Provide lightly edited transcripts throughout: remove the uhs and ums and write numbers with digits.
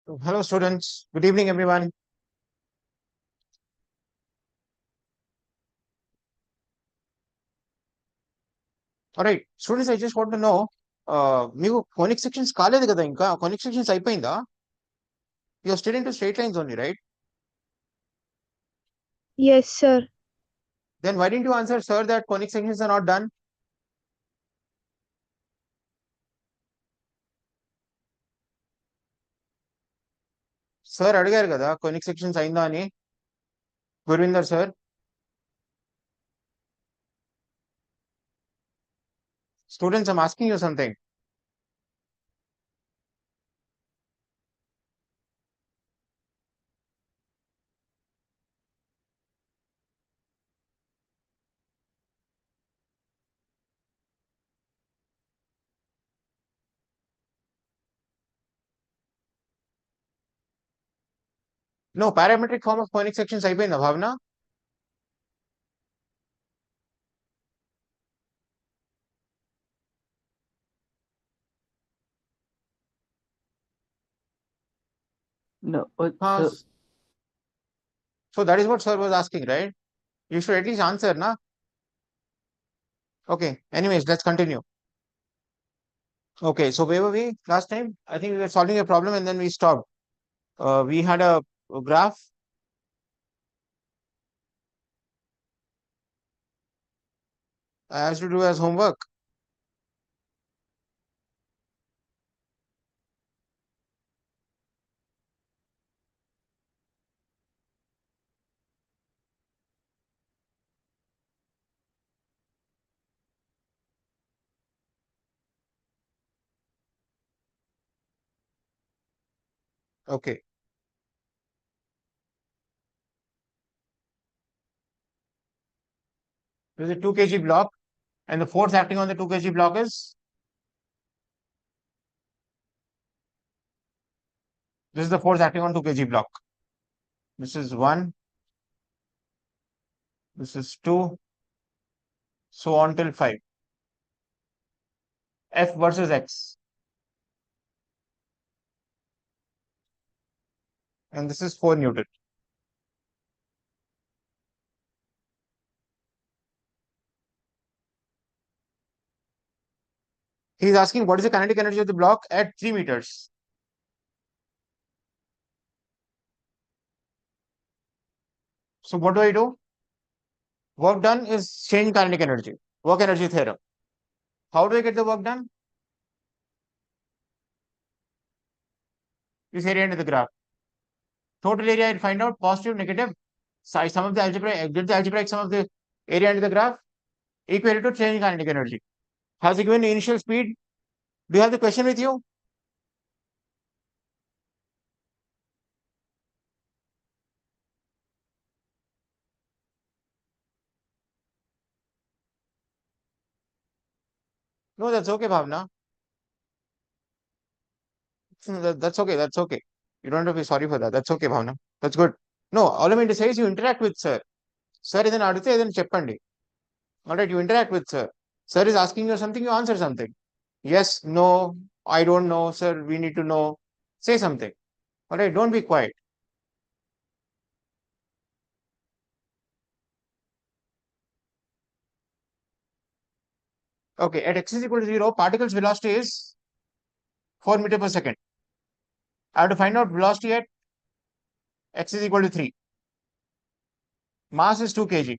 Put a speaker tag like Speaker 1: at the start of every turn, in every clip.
Speaker 1: Hello, students. Good evening, everyone. All right, students, I just want to know, మీకు conic sections కాలేదు కదా ఇంకా conic sections అయిపోయిందా? You're still into straight lines only, right?
Speaker 2: Yes, sir.
Speaker 1: Then why didn't you answer, sir, that conic sections are not done? Sir అడిగారు కదా conic sections అయిందా అని గుర్విందర్ sir. Students, I'm asking you something. No, parametric form of conic sections అయిపోయిందా భావన?
Speaker 3: No,
Speaker 1: Huh. So that is what sir was asking, right? You should at least answer, na? Okay. Anyways, let's continue. Okay, so where were we last time? I think we were solving a problem and then we stopped. We had a graph. I asked you to do as homework. Okay. This is a 2 kg block, and the force acting on the 2 kg block is this is the force acting on 2 kg block. This is 1, this is 2, so on till 5. F versus X. And this is 4 Newton. He's asking what is the kinetic energy of the block at 3 meters. So what do I do? Work done is change kinetic energy. Work energy theorem. How do I get the work done? This area into the graph. Total area, I'll find out positive, negative. Size, sum of the algebraic, get the algebraic sum of the area into the graph equal to change kinetic energy. Has he given the initial speed? Do you have the question with you? No, that's okay, Bhavna. That's okay. That's okay. You don't have to be sorry for that. That's okay, Bhavna. That's good. No, all I mean to say is you interact with sir. Sir is an aditya, then cheppandi. All right, you interact with sir. Sir is asking you something, you answer something. Yes, no, I don't know, sir. We need to know. Say something. All right, don't be quiet. Okay, at x is equal to 0, particle's velocity is 4 meter per second. I have to find out velocity at x is equal to 3. Mass is 2 kg.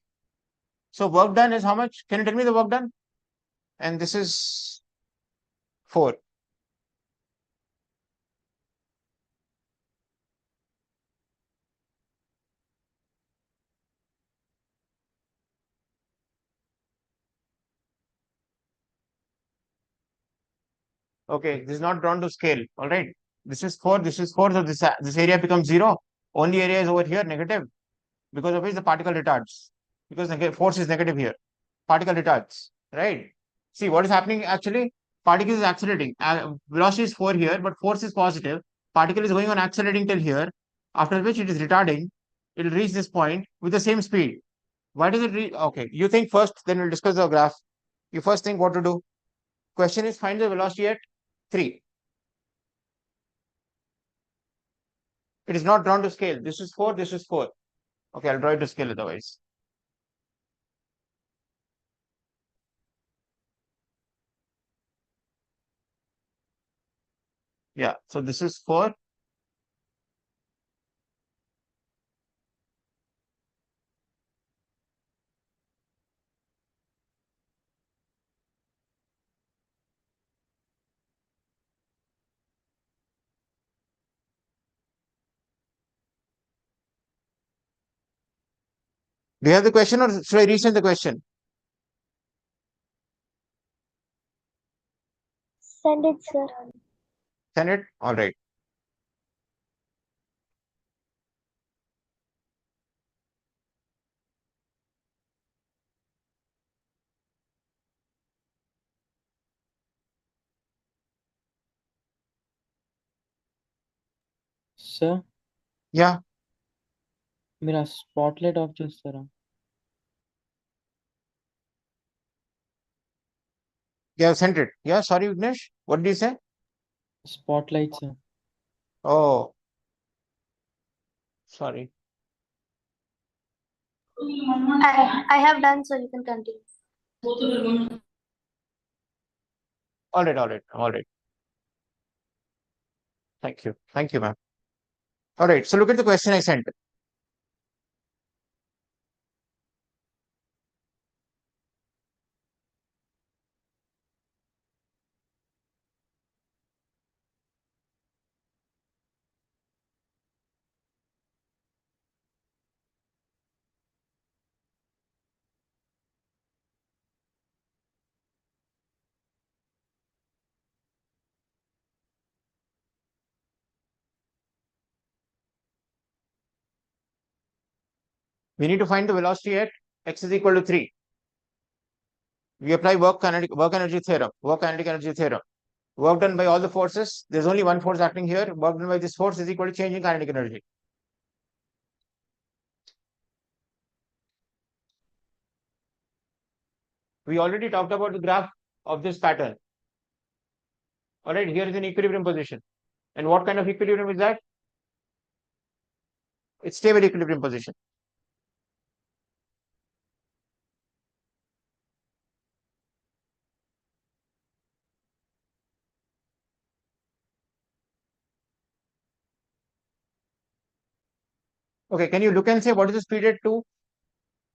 Speaker 1: So work done is how much? Can you tell me the work done? And this is 4. Okay, this is not drawn to scale. All right. This is 4, this is 4. So this area becomes 0. Only area is over here, negative. Because of which the particle retards. Because the force is negative here. Particle retards. Right. See what is happening actually? Particle is accelerating. Velocity is 4 here, but force is positive. Particle is going on accelerating till here. After which it is retarding. It will reach this point with the same speed. Why does it reach? Okay. You think first, then we'll discuss the graph. You first think what to do. Question is find the velocity at 3. It is not drawn to scale. This is 4, this is 4. Okay, I'll draw it to scale otherwise. Yeah, so this is 4. Do you have the question or should I resend the question?
Speaker 2: Send it, sir.
Speaker 1: Send it? All right.
Speaker 3: Sir
Speaker 1: Yeah,
Speaker 3: मेरा spotlight of చేస్తారా
Speaker 1: you have sent it. Yeah, sorry, Vignesh. What did you say?
Speaker 3: Spotlight sir
Speaker 1: Oh, sorry.
Speaker 2: I have done, so you can continue.
Speaker 1: All right, all right, all right. Thank you. Thank you, ma'am. All right, so look at the question I sent. We need to find the velocity at x is equal to 3. We apply work energy theorem, work kinetic energy theorem. Work done by all the forces. There's only one force acting here. Work done by this force is equal to change in kinetic energy. We already talked about the graph of this pattern. All right, here is an equilibrium position. And what kind of equilibrium is that? It's stable equilibrium position. Okay, can you look and say what is the speed at 2?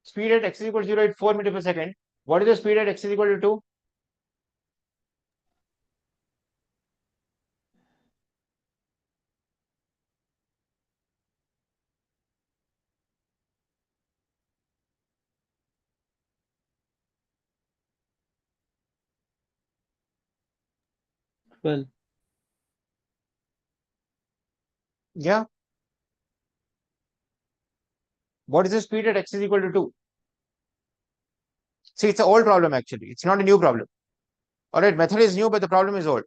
Speaker 1: Speed at x is equal to 0 at 4 meters per second. What is the speed at x is equal to 2?
Speaker 3: well
Speaker 1: Yeah. What is the speed at x is equal to 2? See, it's an old problem actually. It's not a new problem. All right, method is new, but the problem is old.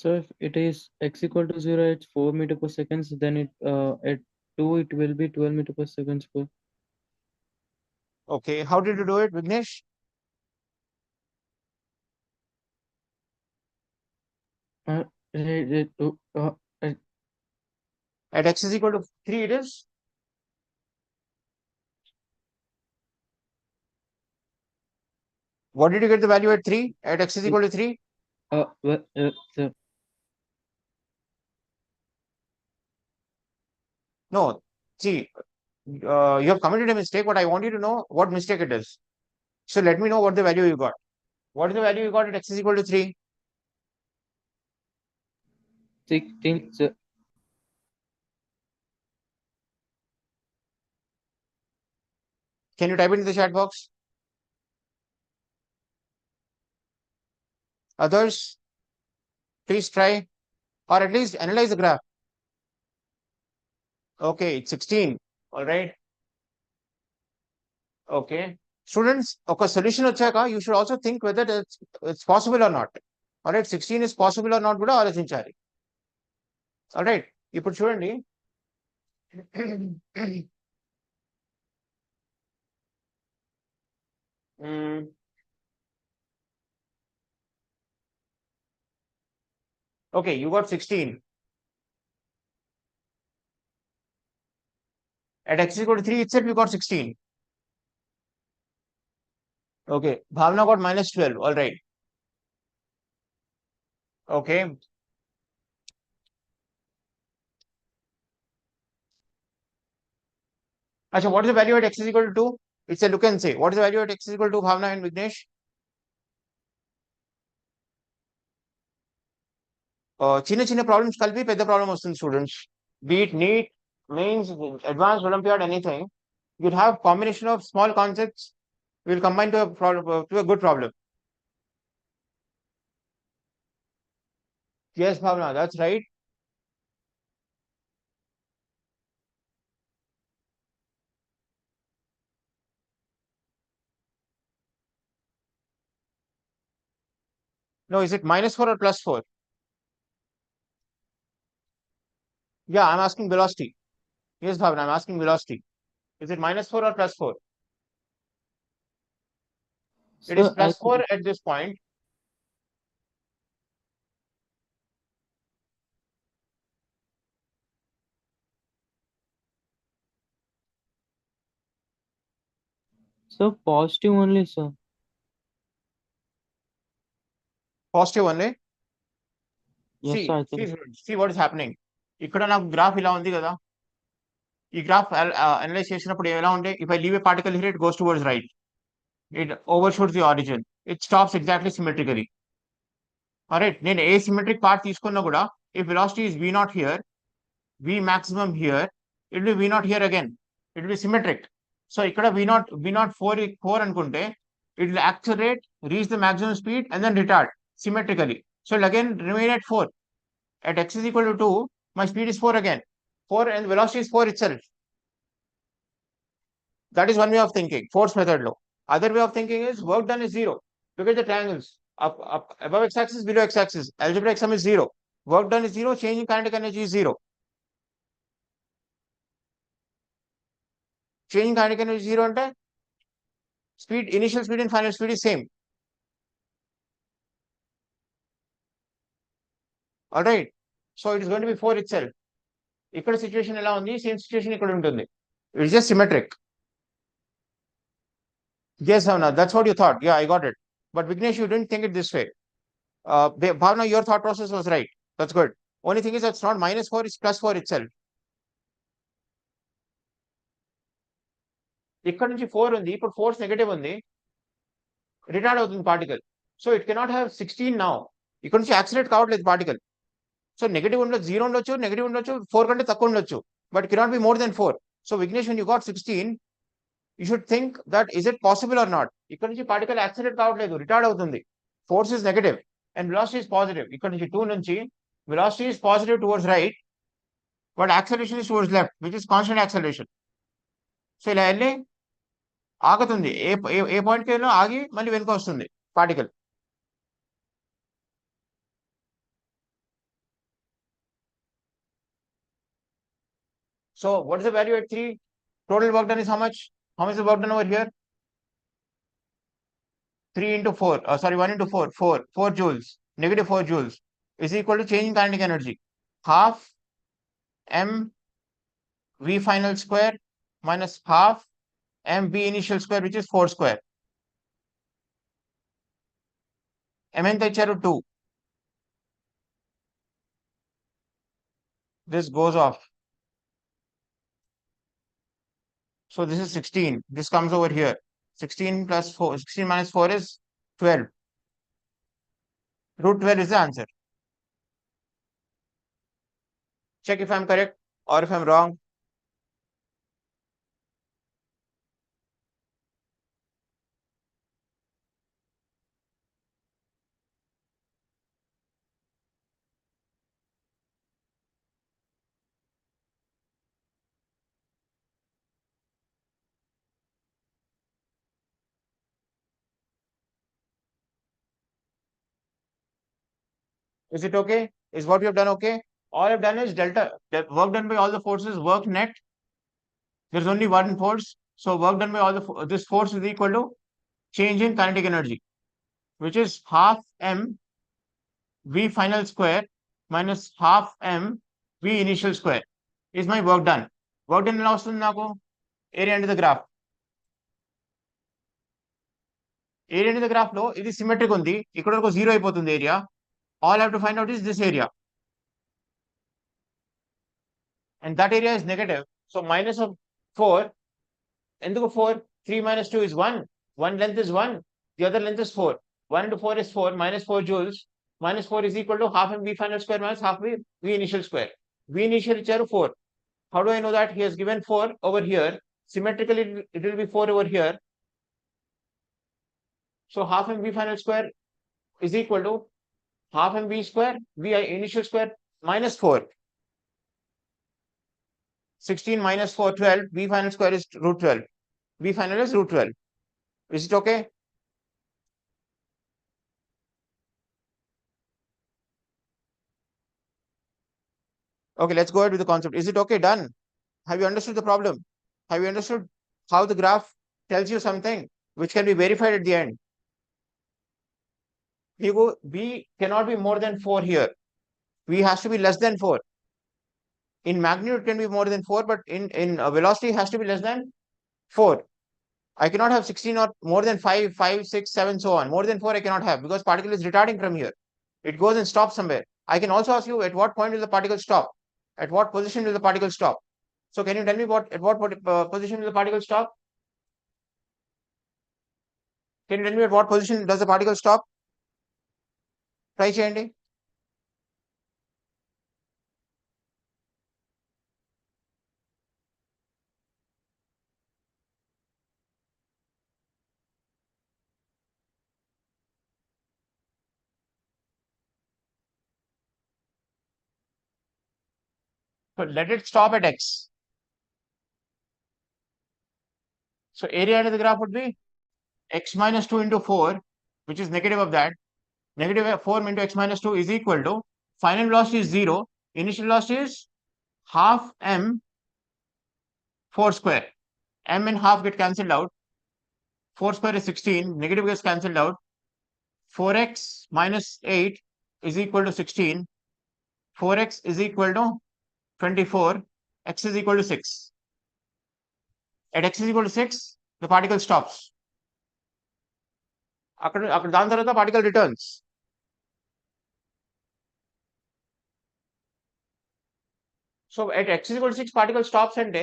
Speaker 3: so if it is x equal to 0 at 4 meter per seconds then it at 2 it will be 12 meter per seconds per
Speaker 1: Okay, how did you do it, Vignesh?
Speaker 3: uh, uh, uh, uh, uh,
Speaker 1: At x is equal to 3, it is? What did you get the value at 3? At x is equal to 3?
Speaker 3: sir,
Speaker 1: No. See, you have committed a mistake, but I want you to know what mistake it is. So let me know what the value you got. What is the value you got at x is equal to 3?
Speaker 3: 16 sir,
Speaker 1: Can you type it in the chat box? Others, please try or at least analyze the graph. Okay, it's 16. All right. Okay. Students, ఒక solution వచ్చాక you should also think whether it's possible or not. Alright, 16 is possible or not కూడా ఆలోచించాలి. Alright, ఇప్పుడు చూడండి. Okay, you got 16. At x is equal to 3 itself, you got 16. Okay, Bhavna got minus 12. All right. Okay. Achha, what is the value at x is equal to 2? It's a look and say. What is the value at x is equal to Bhavna and Vignesh? చిన్న చిన్న problems కలిపి పెద్ద problem వస్తుంది students. Be it NEET, mains, advanced Olympiad, anything. You'll have combination of small concepts will combine to a problem, to a good problem. Yes, Bhavna, that's right. No, is it minus 4 or plus 4? Yeah, I'm asking velocity. Yes, Bhavna, I'm asking velocity. Is it minus 4 or plus 4? It is
Speaker 3: Sir,
Speaker 1: plus 4 at this point.
Speaker 3: so positive only, sir.
Speaker 1: Positive only.
Speaker 3: Yes,
Speaker 1: See,
Speaker 3: sir, I think.
Speaker 1: see what is happening. ఇక్కడ నాకు graph ఇలా ఉంది కదా. ఈ graph analyse చేసినప్పుడు ఎలా ఉంటే if I leave a particle here, it goes towards right. It overshoots the origin. It stops exactly symmetrically. Alright, నేను asymmetric part తీసుకున్నా కూడా if velocity is v naught here, v maximum here, it will be v naught here again. It will be symmetric. So ఇక్కడ v naught 4 అనుకుంటే it will accelerate, reach the maximum speed and then retard symmetrically. So it will again remain at 4. At x is equal to 2, my speed is 4 again. 4 and velocity is 4 itself. That is one way of thinking, force method law. Other way of thinking is work done is 0. Look at the triangles. Up above x-axis, below x-axis. Algebraic sum is 0. Work done is 0, change in kinetic energy is 0. Change in kinetic energy 0 ante speed, initial speed and final speed is same. Alright. So it is going to be 4 itself. ఇక్కడ situation ఎలా ఉంది, same situation ఇక్కడ ఉంటుంది. It's just symmetric. Yes, Bhavna, that's what you thought. Yeah, I got it. But Vignesh, you didn't think it this way. Bhavna, your thought process was right. That's good. Only thing is that's not minus 4, it's plus 4 itself. ఇక్కడ నుంచి 4 ఉంది, ఇప్పుడు force negative ఉంది, retard అవుతుంది particle. So it cannot have 16 now. ఇక్కడ నుంచి accelerate కావట్లేదు particle. So negative ఉండొచ్చు, 0 ఉండొచ్చు, నెగటివ్ ఉండొచ్చు, 4 కంటే తక్కువ ఉండొచ్చు, but cannot be more than 4. So Vignesh, when you got 16, you should think that is it possible or not. ఇక్కడ నుంచి పార్టికల్ యాక్సిలేట్ కావట్లేదు, రిటార్డ్ అవుతుంది. Force is negative and velocity is positive. ఇక్కడ నుంచి 2 నుంచి velocity is positive towards right, but acceleration is towards left, which is constant acceleration. So ఇలా వెళ్ళి ఆగుతుంది, ఏ ఏ పాయింట్కి వెళ్ళినా ఆగి మళ్ళీ వెనుక వస్తుంది particle. So what is the value at 3? Total work done is how much? How much is the work done over here? 3 into 4, sorry, 1 into 4, 4 joules, negative 4 joules is equal to change in kinetic energy. Half m v final square minus half m v initial square, which is 4 square. M ఎంత ఇచ్చారు? 2. This goes off. So this is 16. This comes over here. 16 plus 4, 16 minus 4 is 12. Root 12 is the answer. Check if I'm correct or if I'm wrong. Is it okay? Is what we have done okay? All I've done is delta, the work done by all the forces, work net. There's only one force. So work done by all this force is equal to change in kinetic energy, which is half m v final square minus half m v initial square is my work done. Work done ఎలా వస్తుంది నాకు? Area under the graph. Area under the graph లో ఇది symmetric ఉంది. ఇక్కడ వరకు 0 అయిపోతుంది area. All I have to find out is this area. And that area is negative. So minus of 4. ఎందుకు 4? 3 minus 2 is 1. One length is 1. The other length is 4. 1 into 4 is 4. Minus 4 joules. Minus 4 is equal to half m v final square minus half v initial square. V initial ఇచ్చారు 4. How do I know that? He has given 4 over here. Symmetrically, it will be 4 over here. So half m v final square is equal to half m v square, v initial square minus 4. 16 minus 4, 12. V final square is root 12. V final is root 12. Is it okay? Okay, let's go ahead with the concept. Is it okay? Done. Have you understood the problem? Have you understood how the graph tells you something which can be verified at the end? V cannot be more than 4 here. V has to be less than 4. In magnitude it can be more than 4, but in velocity it has to be less than 4. I cannot have 16 or more than 5, 5, 6, 7, so on. More than 4 I cannot have because particle is retarding from here. It goes and stops somewhere. I can also ask you at what point will the particle stop? At what position will the particle stop? So can you tell me at what position will the particle stop? Can you tell me at what position does the particle stop? Try cheyandi. So let it stop at x. So area under the graph would be x minus 2 into 4, which is negative of that. Negative 4 into x minus 2 is equal to final velocity is 0. Initial velocity is half m 4 square. M and half get cancelled out. 4 square is 16. Negative gets cancelled out. 4x minus 8 is equal to 16. 4x is equal to 24. X is equal to 6. At x is equal to 6, the particle stops. అక్కడ దాని తర్వాత particle returns. So at x is equal to 6, particle stops and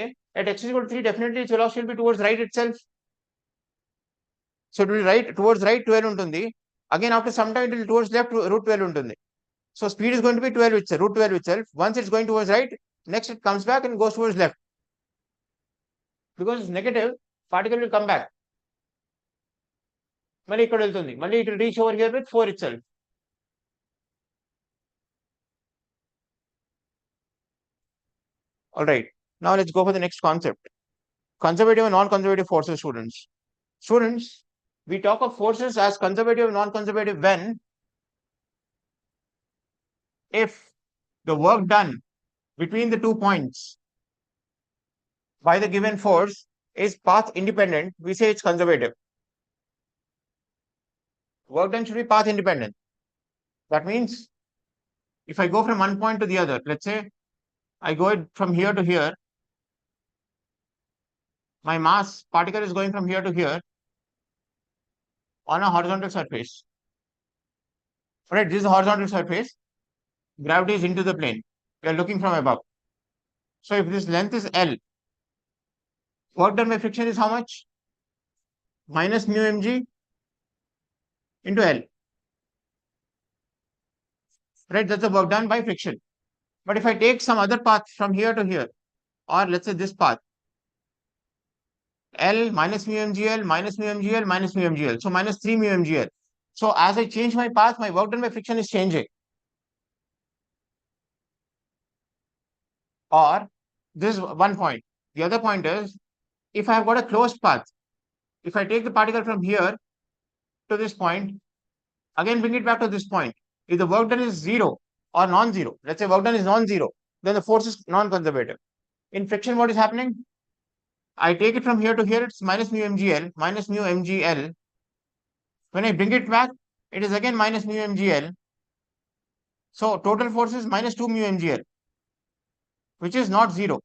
Speaker 1: at x is equal to 3, definitely its velocity will be towards right itself. So it will be towards right 12 ఉంటుంది. Again after some time it will towards left root 12 ఉంటుంది. So speed is going to be 12 itself, root 12 itself. Once it's going towards right, next it comes back and goes towards left. Because it's negative, particle will come back. మళ్ళీ ఇక్కడ వెళ్తుంది. మళ్ళీ it will reach over here with 4 itself. All right. Now let's go for the next concept. Conservative and non-conservative forces, students. Students, we talk of forces as conservative and non-conservative when if the work done between the 2 points by the given force is path independent, we say it's conservative. Work done should be path independent. That means if I go from one point to the other, let's say I go from here to here, my mass particle is going from here to here on a horizontal surface. Right, this is a horizontal surface. Gravity is into the plane. We are looking from above. So if this length is L, work done by friction is how much? Minus mu mg into L. Right, that's the work done by friction. But if I take some other path from here to here, or let's say this path, L minus mu mgl minus mu mgl minus mu mgl, so minus 3 mu mgl. So as I change my path, my work done by friction is changing. Or this is one point. The other point is, if I have got a closed path, if I take the particle from here to this point, again bring it back to this point, If the work done is zero or non-zero, let's say work done is non-zero, then the force is non-conservative. In friction, what is happening? I take it from here to here, it's minus mu mgl, minus mu mgl. When I bring it back, it is again minus mu mgl. So total force is minus 2 mu mgl, which is not zero.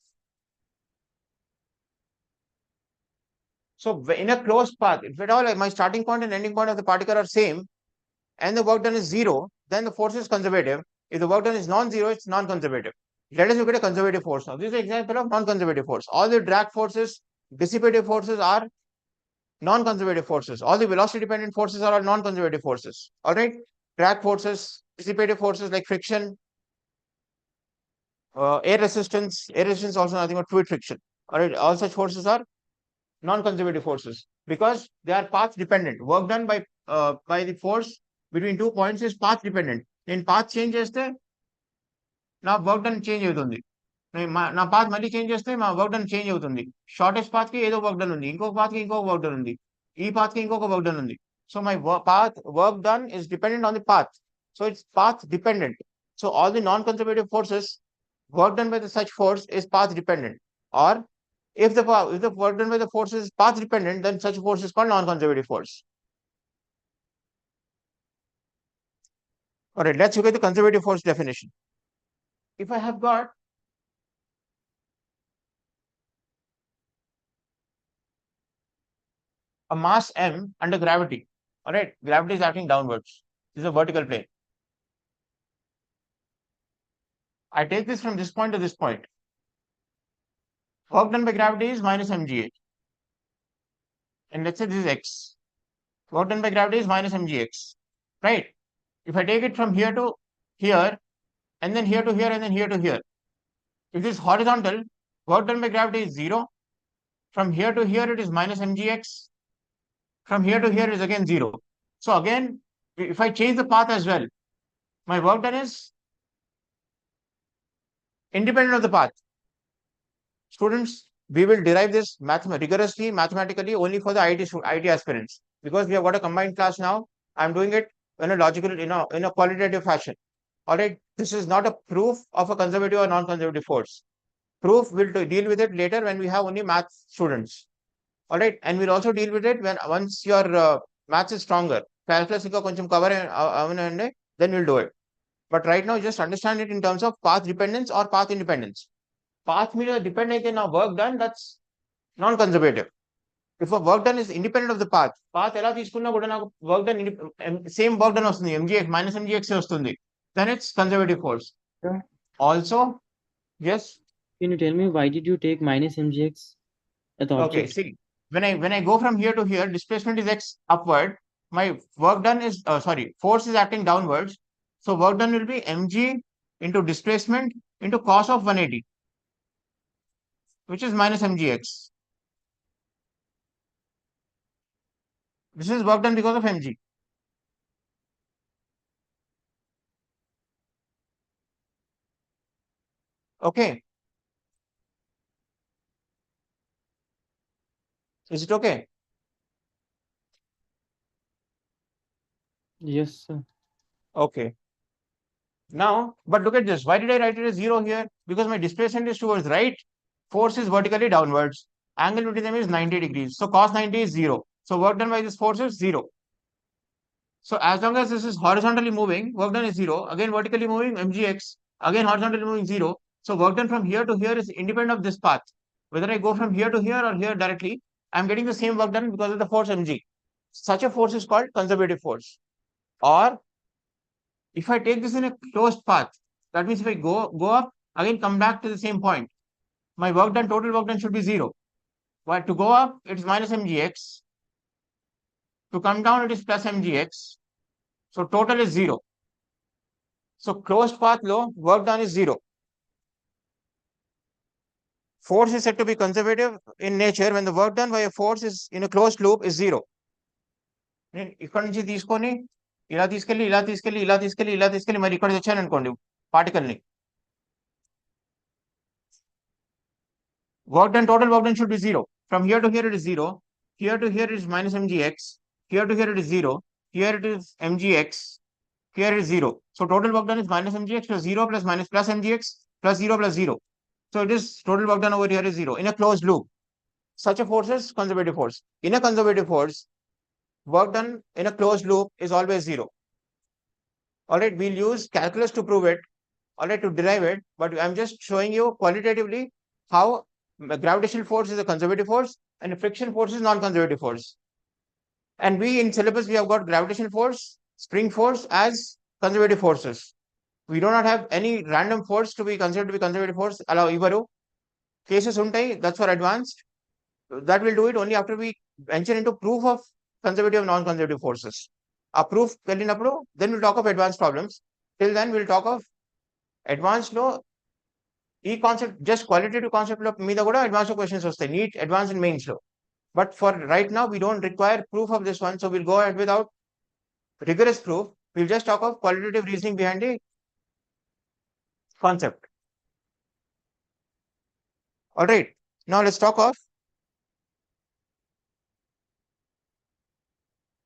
Speaker 1: So in a closed path, if at all like my starting point and ending point of the particle are same, and the work done is zero, then the force is conservative. If the work done is non-zero, it's non-conservative. Let us look at a conservative force now. This is an example of non-conservative force. All the drag forces, dissipative forces are non-conservative forces. All the velocity-dependent forces are all non-conservative forces. All right, drag forces, dissipative forces like friction, air resistance. Air resistance also nothing but fluid friction. All right, all such forces are non-conservative forces because they are path dependent. Work done by the force between 2 points is path dependent. In path change చేస్తే నా work done change అవుతుంది. నా path మళ్ళీ change చేస్తే మా work done change అవుతుంది. Shortest path కి ఏదో వర్క్ డన్ ఉంది, ఇంకొక పాత్ కి ఇంకొక వర్క్ డన్ ఉంది, ఈ పాత్ కి ఇంకొక వర్క్ డన్ ఉంది. So my path work done is dependent on the path. So it's path dependent. So all the non-conservative forces, work done by the such force is path dependent. Or if the work done by the force is path dependent, then such force is called non-conservative force. All right, let's look at the conservative force definition. If I have got a mass m under gravity, all right, gravity is acting downwards. This is a vertical plane. I take this from this point to this point. Work done by gravity is minus mgh. And let's say this is x. Work done by gravity is minus mgx, right? If I take it from here to here, and then here to here, and then here to here, if this is horizontal, work done by gravity is 0. From here to here, it is minus mgx. From here to here is again 0. So again, if I change the path as well, my work done is independent of the path. Students, we will derive this rigorously, mathematically only for the IT aspirants, because we have got a combined class now. I'm doing it in a logical, in a qualitative fashion. All right, this is not a proof of a conservative or non-conservative force. Proof will deal with it later when we have only math students. All right, and we'll also deal with it when once your maths is stronger. Calculus ఇంకా కొంచెం cover అవనండి, then we'll do it. But right now, just understand it in terms of path dependence or path independence. Path మీద depend అయితే నా work done, that's non-conservative. If a work done is independent of the path, ఎలా తీసుకున్నా కూడా నాకు work done same work done వస్తుంది, mgx minus mgx వస్తుంది, then it's conservative force.
Speaker 3: Yeah.
Speaker 1: Also, yes.
Speaker 3: Can you tell me why did you take minus mgx at the
Speaker 1: Okay,
Speaker 3: object?
Speaker 1: see, when I go from here to here, displacement is x upward. My work done is force is acting downwards. So work done will be mg into displacement into cos of 180, which is minus mgx. This is work done because of mg. Okay. Is it okay?
Speaker 3: Yes, sir.
Speaker 1: Okay. Now, but look at this. Why did I write it as 0 here? Because my displacement is towards right. Force is vertically downwards. Angle between them is 90 degrees. So cos 90 is 0. So work done by this force is 0. So as long as this is horizontally moving, work done is 0. Again, vertically moving, mgx. Again, horizontally moving, 0. So work done from here to here is independent of this path. Whether I go from here to here or here directly, I'm getting the same work done because of the force mg. Such a force is called conservative force. Or if I take this in a closed path, that means if I go up, again come back to the same point, my work done, total work done should be 0. But to go up, it's minus mgx. To come down, it is plus mgx. So total is 0. So closed path low, work done is 0. Force is said to be conservative in nature when the work done by a force is in a closed loop is 0. ఇక్కడ నుంచి తీసుకొని ఇలా తీసుకెళ్ళి ఇలా తీసుకెళ్ళి ఇలా తీసుకెళ్ళి ఇలా తీసుకెళ్ళి మరి ఇక్కడ తెచ్చాను అనుకోండి పార్టికల్ ని, work done, total work done should be 0. From here to here it is 0. Here to here it is minus mgx. Here to here it is 0. Here it is mgx. here is 0. So total work done is minus mgx plus 0 plus minus plus mgx plus 0 plus 0. So it is total work done over here is 0 in a closed loop. Such a force is conservative force. In a conservative force, work done in a closed loop is always 0. All right, we'll use calculus to prove it, all right, to derive it, but I'm just showing you qualitatively how gravitational force is a conservative force and a friction force is non-conservative force. And we in syllabus, we have got gravitational force, spring force as conservative forces. We do not have any random force to be considered to be conservative force. Allow Ivaru cases untai, that's for advanced. That will do it only after we venture into proof of conservative and non-conservative forces. A proof then we'll talk of advanced problems. Till then, we'll talk of advanced law. E concept, just qualitative concept of mida kuda advanced questions వస్తాయి, NEET, advanced and mains లో. But for right now, we don't require proof of this one, so we'll go ahead without rigorous proof. We'll just talk of qualitative reasoning behind the concept. All right, now let's talk of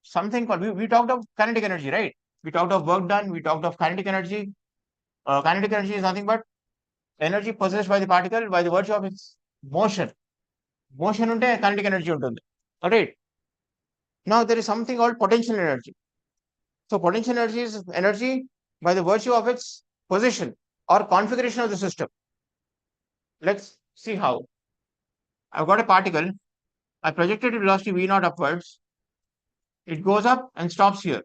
Speaker 1: something called, we talked of kinetic energy, right? We talked of work done, we talked of kinetic energy. Kinetic energy is nothing but energy possessed by the particle by the virtue of its motion. Motion unte kinetic energy untundi. All right. Now there is something called potential energy. So potential energy is energy by the virtue of its position or configuration of the system. Let's see how. I've got a particle. I projected its velocity v naught upwards. It goes up and stops here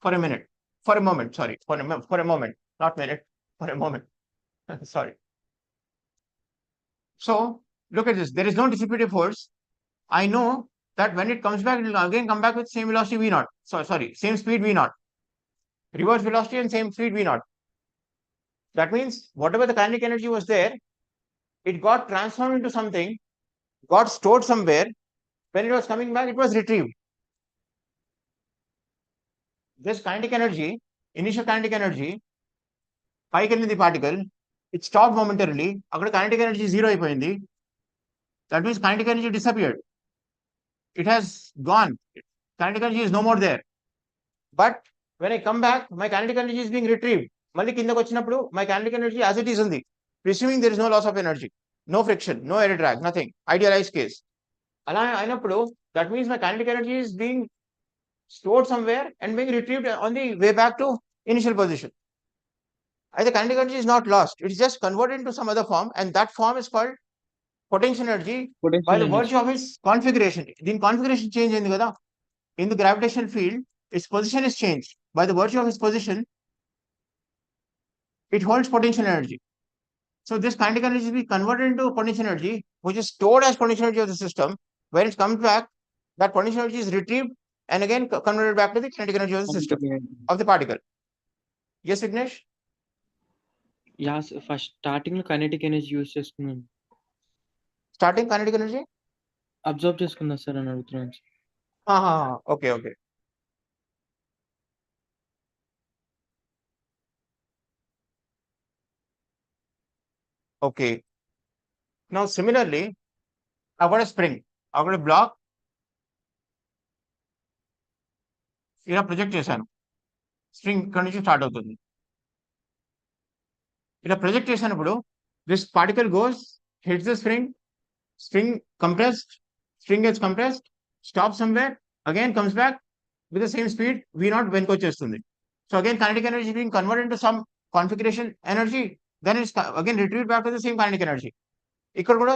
Speaker 1: for a minute. For a moment, sorry. For a moment, not minute. For a moment. Sorry. So look at this. There is no dissipative force. I know that when it comes back, it will again come back with same velocity v naught. So sorry, same speed v naught. Reverse velocity and same speed v naught. That means whatever the kinetic energy was there, it got transformed into something, got stored somewhere. When it was coming back, it was retrieved. This kinetic energy, initial kinetic energy, పైకి వెళ్ళింది particle, it stopped momentarily. అక్కడ kinetic energy zero అయిపోయింది. That means kinetic energy disappeared. It has gone. Kinetic energy is no more there. But when I come back, my kinetic energy is being retrieved. మళ్ళీ కిందకు వచ్చినప్పుడు my kinetic energy as it is ఉంది. Presuming there is no loss of energy, no friction, no air drag, nothing. Idealized case. అలా అయినప్పుడు that means my kinetic energy is being stored somewhere and being retrieved on the way back to initial position. The kinetic energy is not lost. It is just converted into some other form, and that form is called potential energy by the virtue of its configuration. The configuration change in the gravitational field, its position is changed. By the virtue of its position, it holds potential energy. So this kinetic energy is being converted into potential energy, which is stored as potential energy of the system. When it comes back, that potential energy is retrieved and again converted back to the kinetic energy of the system, of the particle. Yes, Vignesh?
Speaker 3: Yes, first starting లో kinetic energy use చేసుకున్నాను.
Speaker 1: Starting kinetic energy?
Speaker 3: Observe చేసుకున్నా sir అని అడుగుతున్నాను.
Speaker 1: Okay, okay. Okay. Now similarly, I've got a spring. I've got a block. ఇలా project చేశాను. Spring ఇక్కడ నుంచి start అవుతుంది. ఇలా ప్రొజెక్ట్ చేసినప్పుడు this particle goes, hits the spring, spring compressed, spring gets compressed, stop somewhere, again comes back with the same speed v naught వెనక్కి వచ్చేస్తుంది. So again kinetic energy being converted into some configuration energy, then it's again retrieved back to the same kinetic energy. ఇక్కడ కూడా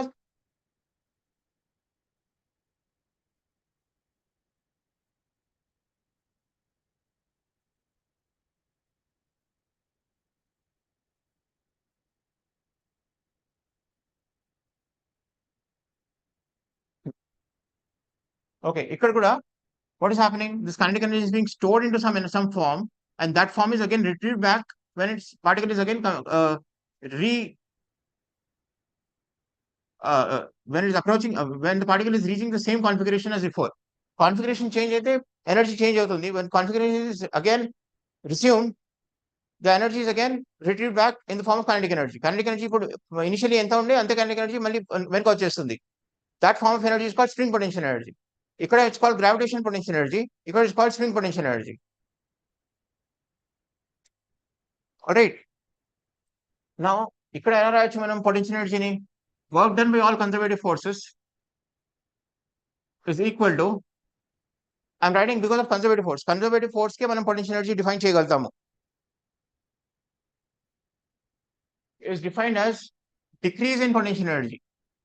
Speaker 1: okay, ఇక్కడ కూడా what is happening? This kinetic energy is being stored into some form, and that form is again retrieved back when its particle is again when it is approaching, when the particle is reaching the same configuration as before. Configuration change అయితే energy change అవుతుంది. When configuration is again resumed, the energy is again retrieved back in the form of kinetic energy. Kinetic energy ఇప్పుడు initially ఎంత ఉండే అంతే kinetic energy మళ్ళీ వెనక వచ్చేస్తుంది. That form of energy is called spring potential energy. ఇక్కడ it's called gravitational potential energy. ఇక్కడ it's called spring potential energy. All right. Now, ఇక్కడ ఎలా రాయొచ్చు మనం పొటెన్షియల్ ఎనర్జీని? Work done by all conservative forces is equal to, I'm writing because of conservative force. Conservative force కే మనం potential energy define చేయగలుగుతాము. Is defined as decrease in potential energy.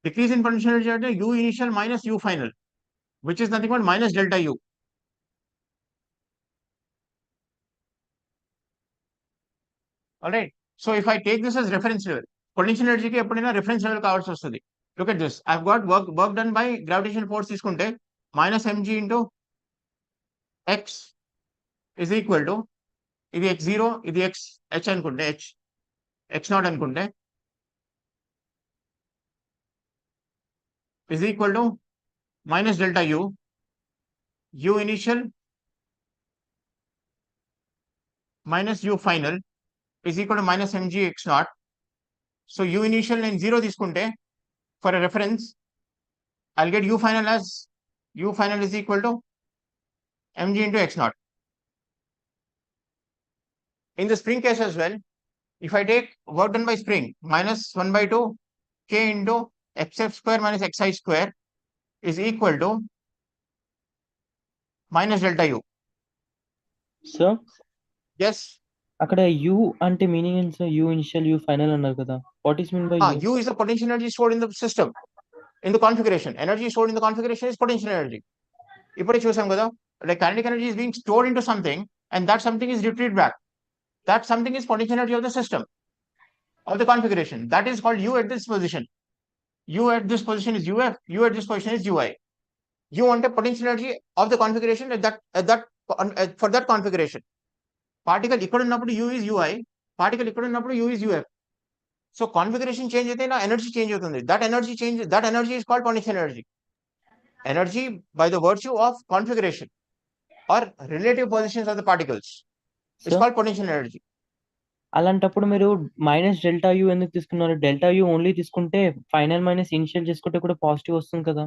Speaker 1: Decrease in potential energy అంటే U initial minus U final, which is nothing but minus delta U. All right. So if I take this as reference level, potential energy కి ఎప్పుడైనా reference level కావాల్సి వస్తుంది. Look at this. I've got work done by gravitational force తీసుకుంటే minus mg into x is equal to, ఇది x0, ఇది h అనుకుంటే x0 అనుకుంటే is equal to minus delta U initial minus U final is equal to minus mg x0. So U initial నేను 0 తీసుకుంటే for a reference, I'll get U final as U final is equal to mg into x0. In the spring case as well, if I take work done by spring minus 1 by 2 k into xf square minus xi square is equal to minus delta U.
Speaker 3: Sir
Speaker 1: Yes.
Speaker 3: అక్కడ you అంటే meaning ఏంటి sir? You initial you final అన్నారు కదా, what is mean by
Speaker 1: U is the potential energy stored in the system, in the configuration. Energy stored in the configuration is potential energy. ఇప్పుడే చూసాం కదా, like kinetic energy is being stored into something and that something is retrieved back. That something is potential energy of the system, of the configuration. That is called U at this position. U at this position is UF, U at this position is UI. U అంటే potential energy of the configuration for that configuration. Particle ఇక్కడ ఉన్నప్పుడు U is UI, particle ఇక్కడ ఉన్నప్పుడు U is UF. So configuration change అయితే నా energy change అవుతుంది. That energy is called potential energy. Energy by the virtue of configuration or relative positions of the particles is called potential energy.
Speaker 3: అలాంటప్పుడు మీరు minus delta you ఎందుకు తీసుకున్నారు? Delta you only తీసుకుంటే final minus initial చేసుకుంటే కూడా positive వస్తుంది కదా.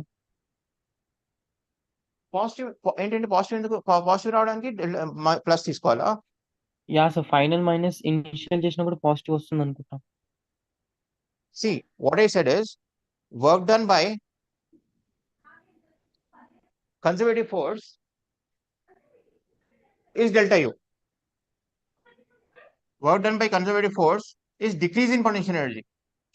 Speaker 1: Positive ఏంటంటే పాజిటివ్ ఎందుకు పాజిటివ్ రావడానికి ప్లస్ తీసుకోవాలా?
Speaker 3: Yeah sir, final minus initial చేసినా కూడా పాజిటివ్ వస్తుంది అనుకుంటా.
Speaker 1: See, what I said is work done by conservative force is delta U. Work done by conservative force is decrease in potential energy.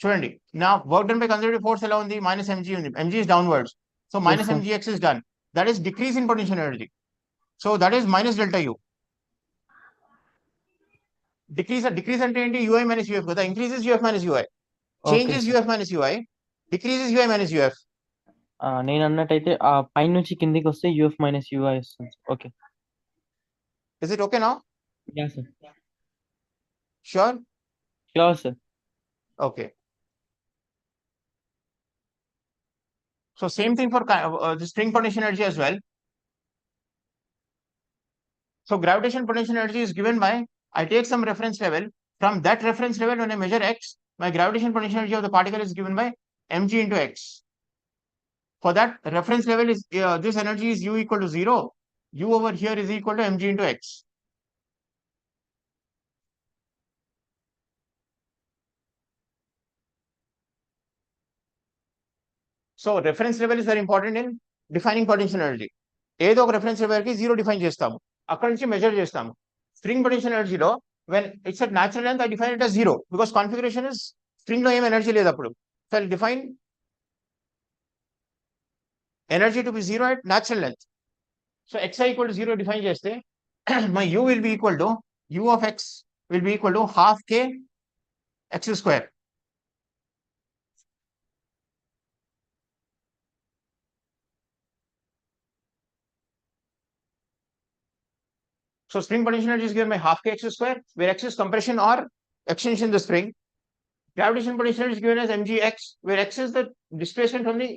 Speaker 1: చూడండి, నా work done by conservative force ఎలా ఉంది? Minus mg ఉంది. Mg is downwards. So minus
Speaker 3: sir.
Speaker 1: mgx is done. That is decrease in potential energy. So that is minus delta U. Decrease అంటే ఏంటి? UI minus UF కదా. Increase is UF minus UI. Change
Speaker 3: Okay,
Speaker 1: is
Speaker 3: sir.
Speaker 1: UF minus UI. Decrease is UI minus UF.
Speaker 3: నేను అన్నట్టయితే ఆ పై నుంచి కిందికి వస్తే UF minus UI వస్తుంది. Okay.
Speaker 1: Is it okay now?
Speaker 3: Yeah sir.
Speaker 1: Sure?
Speaker 3: Sure sir.
Speaker 1: Okay. So same thing for the string potential energy as well. So gravitational potential energy is given by, I take some reference level. From that reference level, when I measure x, my gravitational potential energy of the particle is given by mg into x. For that reference level is this energy is U equal to 0. U over here is equal to mg into x. So reference level is very important in defining potential energy. ఏదో ఒక reference level కి 0 define చేస్తాము, అక్కడ నుంచి measure చేస్తాము. String potential energy లో when it's at natural length, I define it as 0 because configuration is string లో ఏం energy లేదు అప్పుడు. So I'll define energy to be 0 at natural length. So xi equal to 0 define చేస్తే my u will be equal to u of x will be equal to half k x square. So spring potential energy is given by half k x square, where x is compression or extension in the spring. Gravitational potential energy is given as mgx, where x is the displacement from the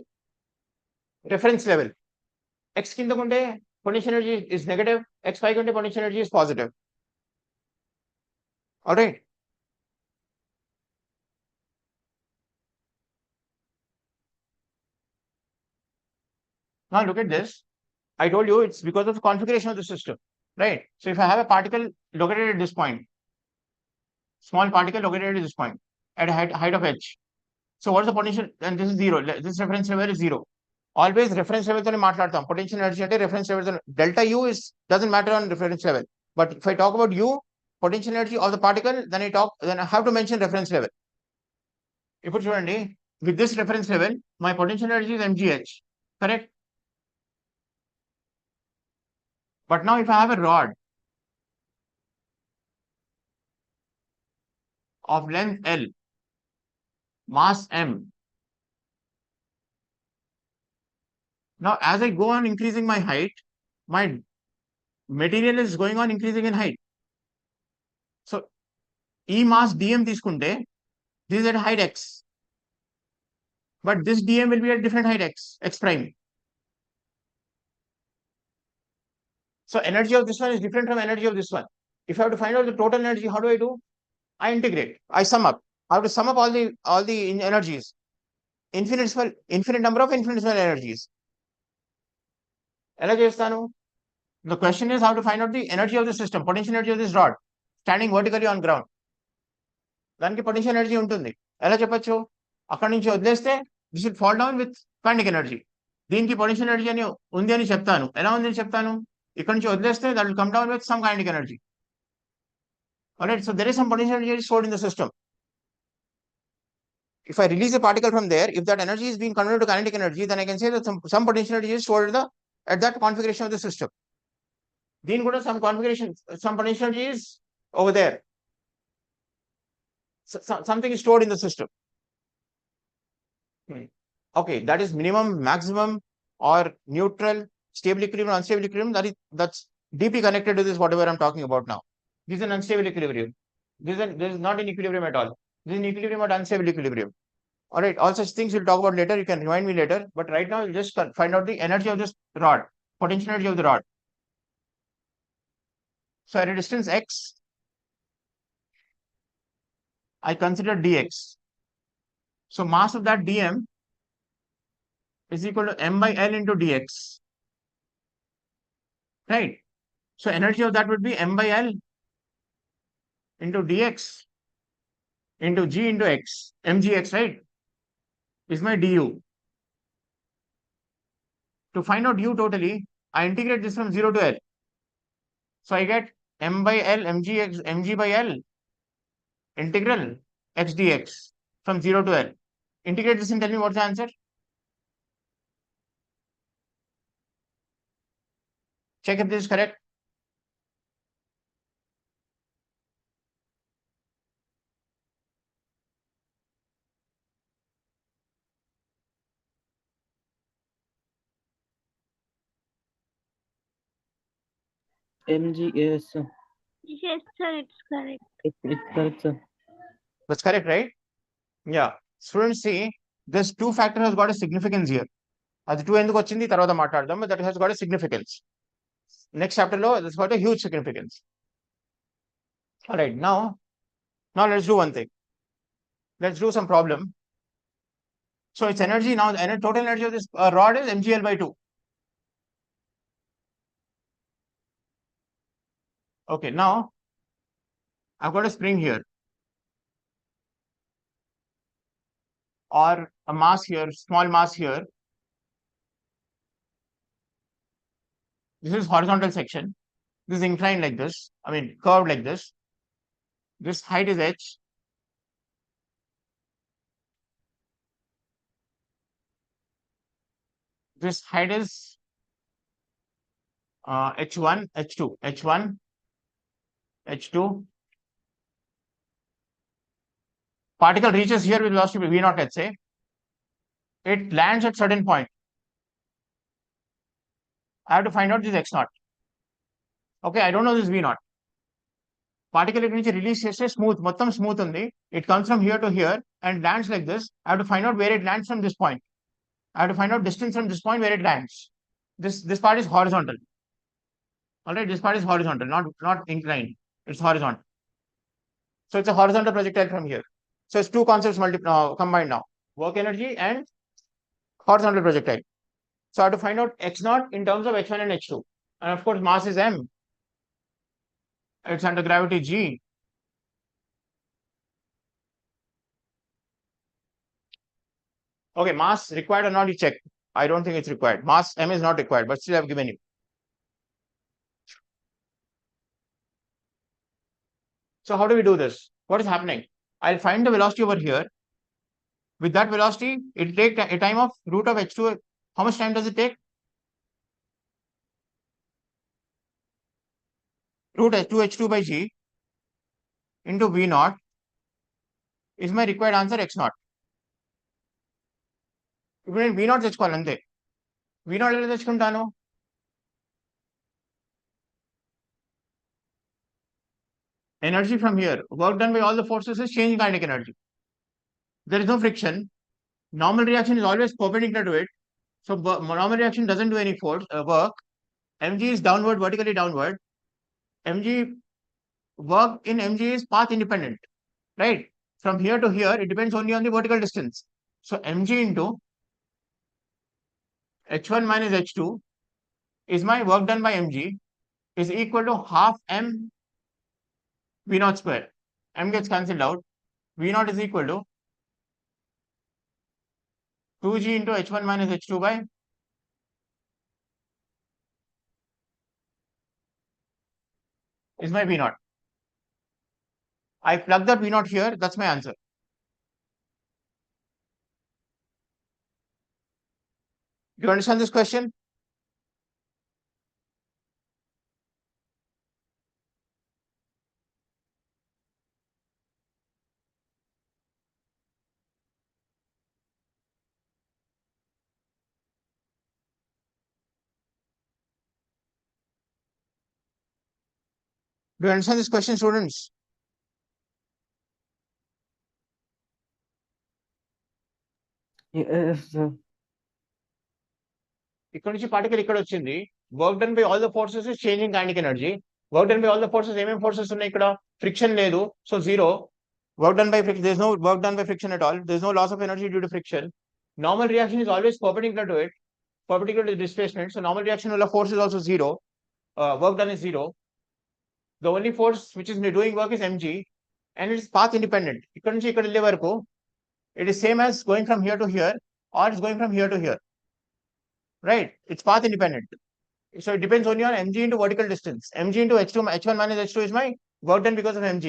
Speaker 1: reference level. X కింద ఉంటే potential energy is negative, x పైకి ఉంటే potential energy is positive. All right. Now look at this. I told you it's because of the configuration of the system, right? So if I have a particle located at this point, small particle located at this point at a height of h. So what's the potential? And this is zero. This reference level is zero. Always reference level tone maatladtam. Potential energy ante reference level tone. Delta U doesn't matter on reference level. But if I talk about U, potential energy of the particle, then I have to mention reference level. ఇప్పుడు చూడండి, with this reference level, my potential energy is mgh, correct? But now if I have a rod of length L, mass M, now as I go on increasing my height, my material is going on increasing in height. So E mass dm తీసుకుంటే, this is at height x, but this dm will be at different height x prime. So energy of this one is different from energy of this one. If I have to find out the total energy, how do I do? I integrate, I sum up. I have to sum up all the energies, infinite number of infinitesimal energies. ఎలా చేస్తాను? The question is how to find out the energy of the system, potential energy of this rod standing vertically on ground. దానికి potential energy ఉంటుంది. ఎలా చెప్పొచ్చు? అక్కడ నుంచి వదిలేస్తే this will fall down with kinetic energy. దీనికి పొటెన్షియల్ ఎనర్జీ అని ఉంది అని చెప్తాను. ఎలా ఉంది అని చెప్తాను? ఇక్కడ నుంచి వదిలేస్తే that will come down with some kinetic energy. Alright, so there is some potential energy stored in the system. If I release a particle from there, if that energy is being converted to kinetic energy, then I can say that some potential energy is stored at that configuration of the system. Then go to some configuration, some potential energy is over there. Something is stored in the system. Okay, that is minimum, maximum, or neutral, stable equilibrium, unstable equilibrium. That's deeply connected to this whatever I'm talking about now. This is an unstable equilibrium. This is not in equilibrium at all. This is an equilibrium or unstable equilibrium. All right, all such things we'll talk about later. You can remind me later. But right now, we'll just find out the energy of this rod, potential energy of the rod. So at a distance x, I consider dx. So mass of that dm is equal to m by L into dx. Right? So energy of that would be m by L into dx into g into x, mgx, right? Is my du. To find out u totally, I integrate this from 0 to L. So I get m by L mg by L integral x dx from 0 to L. Integrate this and tell me what's the answer. Check if this is correct.
Speaker 3: MGS.
Speaker 2: Yes, sir, it's correct.
Speaker 3: It's correct, sir.
Speaker 1: That's correct, right? Yeah. Students, see, this 2 factor has got a significance here. అది 2 ఎందుకు వచ్చింది తర్వాత మాట్లాడదాం, but that has got a significance. Next chapter లో that's got a huge significance. All right, now let's do one thing. Let's do some problem. So its energy now, the total energy of this rod is mgl by 2. Okay, now I've got a spring here or a mass here, small mass here. This is horizontal section. This is inclined like this. I mean, curved like this. This height is h. This height is h1, h2, h1, h2. Particle reaches here with velocity v0, let's say. It lands at certain point. I have to find out this x0. Okay, I don't know this v0. Particle నుంచి release చేస్తే మొత్తం smooth ఉంది. It comes from here to here and lands like this. I have to find out where it lands from this point. I have to find out distance from this point where it lands. This part is horizontal. All right, this part is horizontal, not inclined. It's horizontal. So it's a horizontal projectile from here. So it's 2 concepts combined now: work energy and horizontal projectile. So I have to find out x0 in terms of h1 and h2. And of course, mass is m. It's under gravity g. Okay, mass required or not, you check. I don't think it's required. Mass M is not required, but still I've given you. So how do we do this? What is happening? I'll find the velocity over here. With that velocity, it'll take a time of root of h2. How much time does it take? Root h2 by g into v naught is my required answer x naught. ఇప్పుడు నేను v naught తెచ్చుకోవాలి అంతే. v naught ఎలా తెచ్చుకుంటాను? Energy from here, work done by all the forces is change in kinetic energy. There is no friction. Normal reaction is always perpendicular to it. So normal reaction doesn't do any force work. Mg is downward, vertically downward. Mg work in Mg is path independent, right? From here to here, it depends only on the vertical distance. So Mg into h1 minus h2 is my work done by Mg is equal to half m v naught square. M gets cancelled out. V naught is equal to 2g into h1 minus h2 by is my v naught. I plug that v naught here, that's my answer. Do you understand this question? Do you understand this question, students?
Speaker 3: Yes, sir.
Speaker 1: ఇక్కడ నుంచి particle ఇక్కడ వచ్చింది. Work done by all the forces is changing kinetic energy. Work done by all the forces ఏమేమి forces ఉన్నాయి ఇక్కడ? Friction లేదు, so zero. Work done by friction, there is no work done by friction at all. There is no loss of energy due to friction. Normal reaction is always perpendicular to it, perpendicular to the displacement. So normal reaction will force is also zero. Work done is zero. The only force which is doing work is mg, and it is path independent. ఇక్కడ నుంచి ఇక్కడ వెళ్ళే వరకు it is same as going from here to here, or it's going from here to here, right? It's path independent. So it depends only on mg into vertical distance. Mg into h1 minus h2 is my work done because of mg.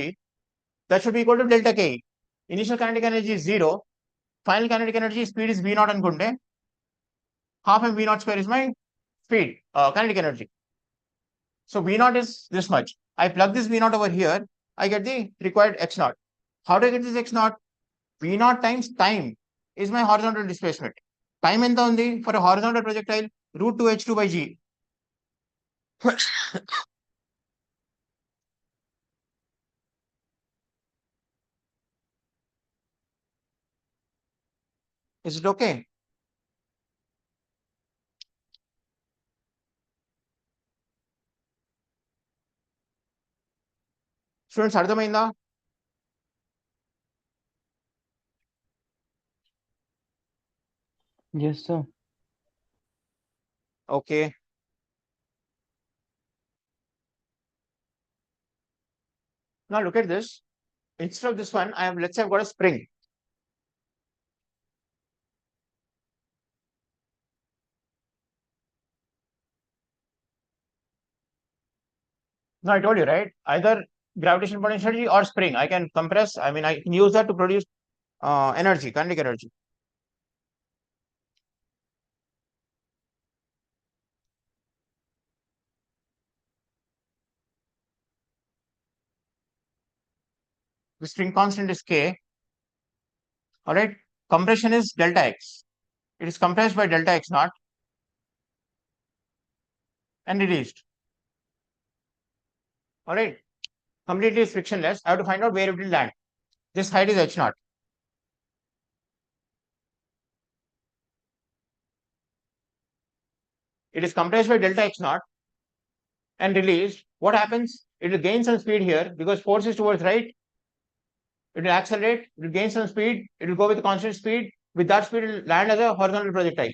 Speaker 1: That should be equal to delta k. Initial kinetic energy is zero. Final kinetic energy speed is v naught అనుకుంటే half m v naught square is my speed, kinetic energy. So v naught is this much. I plug this v naught over here, I get the required x naught. How do I get this x naught? V naught times time is my horizontal displacement. Time ఎంత ఉంది for a horizontal projectile? Root 2 h2 by g. Is it okay? Students, అర్థమైందా?
Speaker 3: Yes, sir.
Speaker 1: Okay. Now look at this. Instead of this one, let's say I've got a spring. Now I told you, right? Either gravitational potential or spring. I can compress. I mean, I can use that to produce energy, kinetic energy. The string constant is k. All right. Compression is delta x. It is compressed by delta x naught and released. All right. Completely frictionless. I have to find out where it will land. This height is h naught. It is compressed by delta x naught and released. What happens? It will gain some speed here because force is towards right. It will accelerate. It will gain some speed. It will go with constant speed. With that speed, it will land as a horizontal projectile.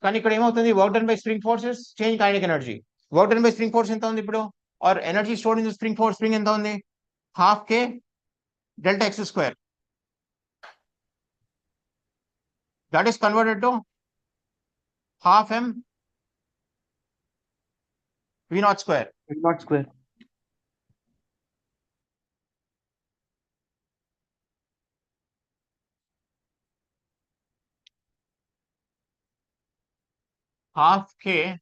Speaker 1: కానీ ఇక్కడ ఏమవుతుంది? Work done by spring forces change kinetic energy. Work done by spring force ఎంత ఉంది ఇప్పుడు? Or energy stored in the spring ఎంత ఉంది? Half K delta X square. That is converted to half m V naught square.
Speaker 3: V naught square.
Speaker 1: Half k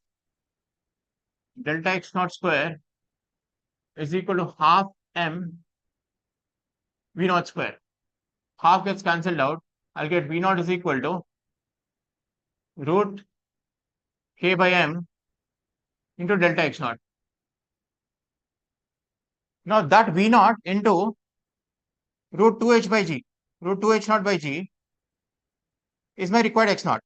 Speaker 1: delta x naught square is equal to half m V naught square. Half gets cancelled out. I'll get V naught is equal to root k by m into delta x naught. Now that V naught into root 2h by g, root 2h naught by g is my required x naught.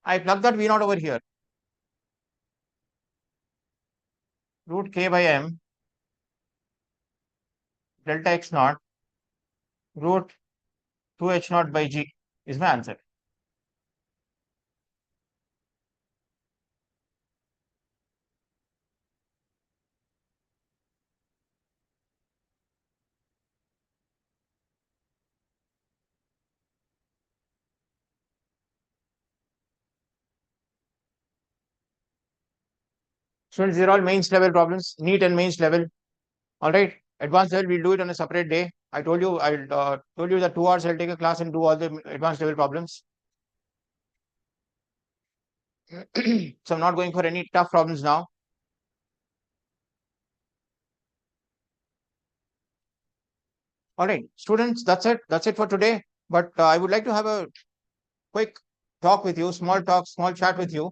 Speaker 1: I plug that V naught over here. Root k by m delta x naught root 2h naught by g is my answer. Students, these are all mains level problems, Neet and mains level. All right, advanced level we'll do it on a separate day. I told you told you that 2 hours I'll take a class and do all the advanced level problems. So I'm not going for any tough problems now. All right, students, that's it. That's it for today. But I would like to have a quick talk with you, small talk, small chat with you